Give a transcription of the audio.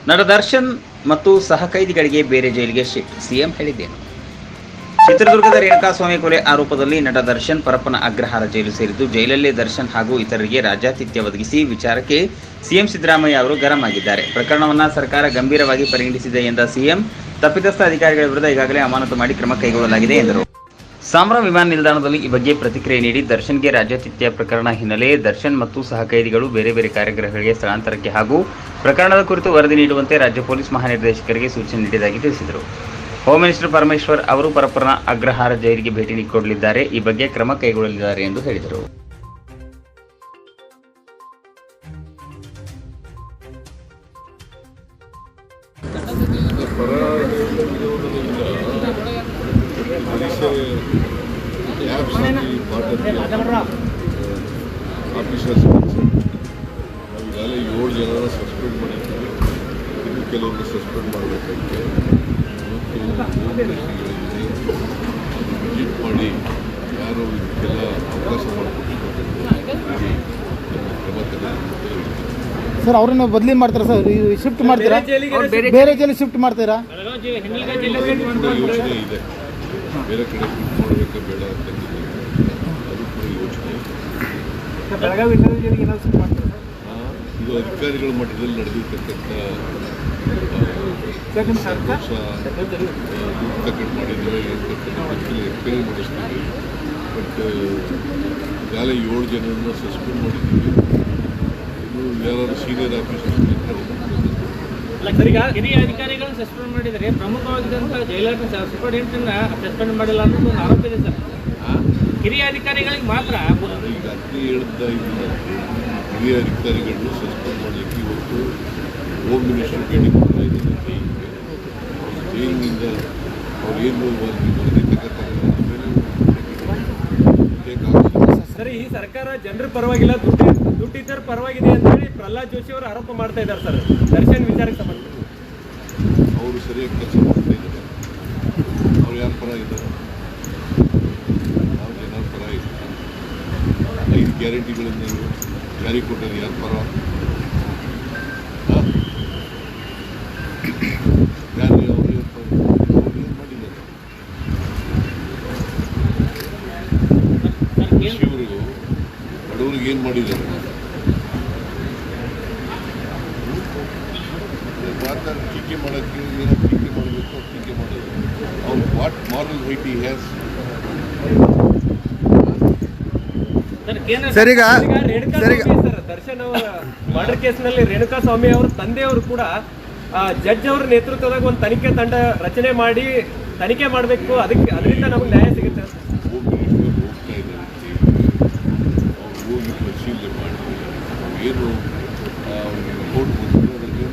ನಟ ದರ್ಶನ್ ಮತ್ತು ಸಹಕೈದಿಗಳಿಗೆ ಬೇರೆ ಜೈಲಿಗೆ ಶಿಫ್ಟ್, ಸಿಎಂ ಹೇಳಿದ್ದೇನು? ಚಿತ್ರದುರ್ಗದ ರೇಣುಕಾಸ್ವಾಮಿ ಕೊಲೆ ಆರೋಪದಲ್ಲಿ ನಟ ದರ್ಶನ್ ಪರಪ್ಪನ ಅಗ್ರಹಾರ ಜೈಲು ಸೇರಿದ್ದು, ಜೈಲಲ್ಲೇ ದರ್ಶನ್ ಹಾಗೂ ಇತರರಿಗೆ ರಾಜ್ಯಾತಿಥ್ಯ ಒದಗಿಸಿ ವಿಚಾರಕ್ಕೆ ಸಿಎಂ ಸಿದ್ದರಾಮಯ್ಯ ಅವರು ಗರಂ ಆಗಿದ್ದಾರೆ. ಪ್ರಕರಣವನ್ನು ಸರ್ಕಾರ ಗಂಭೀರವಾಗಿ ಪರಿಗಣಿಸಿದೆ ಎಂದ ಸಿಎಂ, ತಪ್ಪಿತಸ್ಥ ಅಧಿಕಾರಿಗಳ ವಿರುದ್ಧ ಈಗಾಗಲೇ ಅಮಾನತು ಮಾಡಿ ಕ್ರಮ ಕೈಗೊಳ್ಳಲಾಗಿದೆ ಎಂದರು. ಸಾಂಬ್ರಾ ವಿಮಾನ ನಿಲ್ದಾಣದಲ್ಲಿ ಈ ಬಗ್ಗೆ ಪ್ರತಿಕ್ರಿಯೆ ನೀಡಿ, ದರ್ಶನ್ಗೆ ರಾಜ್ಯಾತಿಥ್ಯ ಪ್ರಕರಣ ಹಿನ್ನೆಲೆ ದರ್ಶನ್ ಮತ್ತು ಸಹಕೈದಿಗಳು ಬೇರೆ ಬೇರೆ ಕಾರಾಗೃಹಗಳಿಗೆ ಸ್ಥಳಾಂತರಕ್ಕೆ ಹಾಗೂ ಪ್ರಕರಣದ ಕುರಿತು ವರದಿ ನೀಡುವಂತೆ ರಾಜ್ಯ ಪೊಲೀಸ್ ಮಹಾನಿರ್ದೇಶಕರಿಗೆ ಸೂಚನೆ ನೀಡಿದ್ದಾಗಿ ತಿಳಿಸಿದರು. ಹೋಮ್ ಮಿನಿಸ್ಟರ್ ಪರಮೇಶ್ವರ್ ಅವರು ಪರಪ್ಪನ ಅಗ್ರಹಾರ ಜೈಲಿಗೆ ಭೇಟಿ ನೀಡಿಕೊಳ್ಳಲಿದ್ದಾರೆ. ಈ ಬಗ್ಗೆ ಕ್ರಮ ಕೈಗೊಳ್ಳಲಿದ್ದಾರೆ ಎಂದು ಹೇಳಿದರು. ಆಫೀಸರ್ಸ್ ನಾವೀಗಾಗಲೇ 7 ಜನರ ಸಸ್ಪೆಂಡ್ ಮಾಡಿದ್ದೀವಿ. ಇನ್ನು ಕೆಲವರು ಸಸ್ಪೆಂಡ್ ಮಾಡಬೇಕಾಗಿದೆ. ವಿಸಿಟ್ ಮಾಡಿ ಯಾರು ಇದಕ್ಕೆಲ್ಲ ಅವಕಾಶ ಮಾಡಿಕೊಟ್ಟಿದ್ದಾರೆ ಸರ್, ಅವ್ರನ್ನ ಬದಲಿ ಮಾಡ್ತಾರಾ ಸರ್? ಶಿಫ್ಟ್ ಮಾಡ್ತೀರಾ? ಬೇರೆ ಜೈಲಿಗೆ ಶಿಫ್ಟ್ ಮಾಡ್ತೀರಾ? ಯೋಚನೆ ಇದೆ, ಬೇರೆ ಕಡೆ ಶಿಫ್ಟ್ ಮಾಡಬೇಕಾ ಬೇಡ ಅಂತ ಅದು ಕೂಡ ಯೋಚನೆ ಇದೆ. ಇದು ಅಧಿಕಾರಿಗಳ ಮಟ್ಟದಲ್ಲಿ ನಡೆದಿರ್ತಕ್ಕಂಥ ತಕ್ಕಂಡು ಮಾಡಿದ್ದೇವೆ ಎಕ್ಸ್ಪೈರಿ ಮಾಡಿಸ್ತೀವಿ. ಬಟ್ ಈಗಾಗಲೇ 7 ಜನರನ್ನು ಸಸ್ಪೆಂಡ್ ಮಾಡಿದ್ದೀವಿ. ಇನ್ನು ಯಾರಾದ್ರು ಸೀನಿಯರ್ ಆಫೀಸರ್ಸ್ ಹಿರಿಯ ಅಧಿಕಾರಿಗಳನ್ನು ಸಸ್ಪೆಂಡ್ ಮಾಡಿದರೆ, ಪ್ರಮುಖವಾಗಿದ್ದಂಥ ಜೈಲರ್ನ ಸೂಪರಿಂಟೆಂಡೆಂಟ್ನ ಸಸ್ಪೆಂಡ್ ಮಾಡಿಲ್ಲ ಅನ್ನೋದು ಒಂದು ಆರೋಪ ಇದೆ ಸರ್. ಹಿರಿಯ ಅಧಿಕಾರಿಗಳಿಗೆ ಮಾತ್ರ ಈಗ ಅದನ್ನೇ ಹೇಳ್ತಾ ಇದ್ದೀನಿ. ಹಿರಿಯ ಅಧಿಕಾರಿಗಳನ್ನು ಸಸ್ಪೆಂಡ್ ಮಾಡಲಿಕ್ಕೆ ಇವತ್ತು ಹೋಮ್ ಮಿನಿಸ್ಟರ್ ಭೇಟಿ ಕೊಡ್ತಾ ಇದ್ದೀನಿ. ಜೈಲಿನಿಂದ ಅವ್ರು ಏನು ವರದಿ ಸರ್, ಈ ಸರ್ಕಾರ ಜನರ ಪರವಾಗಿಲ್ಲ, ದುಡ್ಡಿದ್ದರ ಪರವಾಗಿದೆ ಅಂತ ಹೇಳಿ ಪ್ರಹ್ಲಾದ್ ಜೋಶಿ ಅವರು ಆರೋಪ ಮಾಡ್ತಾ ಇದ್ದಾರೆ ಸರ್. ದರ್ಶನ್ ವಿಚಾರಕ್ಕೆ ಸಂಬಂಧಪಟ್ಟ ಅವರು ಸರಿಯಾಗಿ ಕೆಲಸ ಮಾಡ್ತಾ ಇದ್ದಾರೆ. ಅವ್ರು ಯಾರ ಪರ ಇದ್ದಾರೆ? ನಾವು ಜನರ ಪರ ಇದ್ದಾರೆ. 5 ಗ್ಯಾರಂಟಿಗಳನ್ನು ಜಾರಿ ಕೊಟ್ಟರು ಯಾರ ಪರ? ಯಾರು ಅವರು ಏನು ಮಾಡಿದ್ದಾರೆ? ಕೃಷಿಯವರಿಗೂ ಬಡವರಿಗೆ ಏನು ಮಾಡಿದ್ದಾರೆ? ಮಾತಾಡಿ ಟೀಕೆ ಮಾಡೋಕ್ಕೆ ಏನೋ ಟೀಕೆ ಮಾಡಬೇಕು, ಟೀಕೆ ಮಾಡೋದು. ಅವ್ರು what moral right he has? Darshan ಅವರ ಮರ್ಡರ್ ಕೇಸ್ನಲ್ಲಿ ರೇಣುಕಾಸ್ವಾಮಿ ಅವರ ತಂದೆಯವರು ಕೂಡ ಜಡ್ಜ್ ಅವರ ನೇತೃತ್ವದಾಗ ಒಂದು ತನಿಖೆ ತಂಡ ರಚನೆ ಮಾಡಿ ತನಿಖೆ ಮಾಡಬೇಕು, ಅದರಿಂದ ನಮಗೆ ನ್ಯಾಯ ಸಿಗುತ್ತೆ. ಹೋಗ್ತಾ ಇದ್ದಾರೆ, ಅವ್ರು ಹೋಗಿ ಪರಿಶೀಲನೆ ಮಾಡಿ ಏನು ರಿಪೋರ್ಟ್ ಬಂದು ಅದಕ್ಕೆ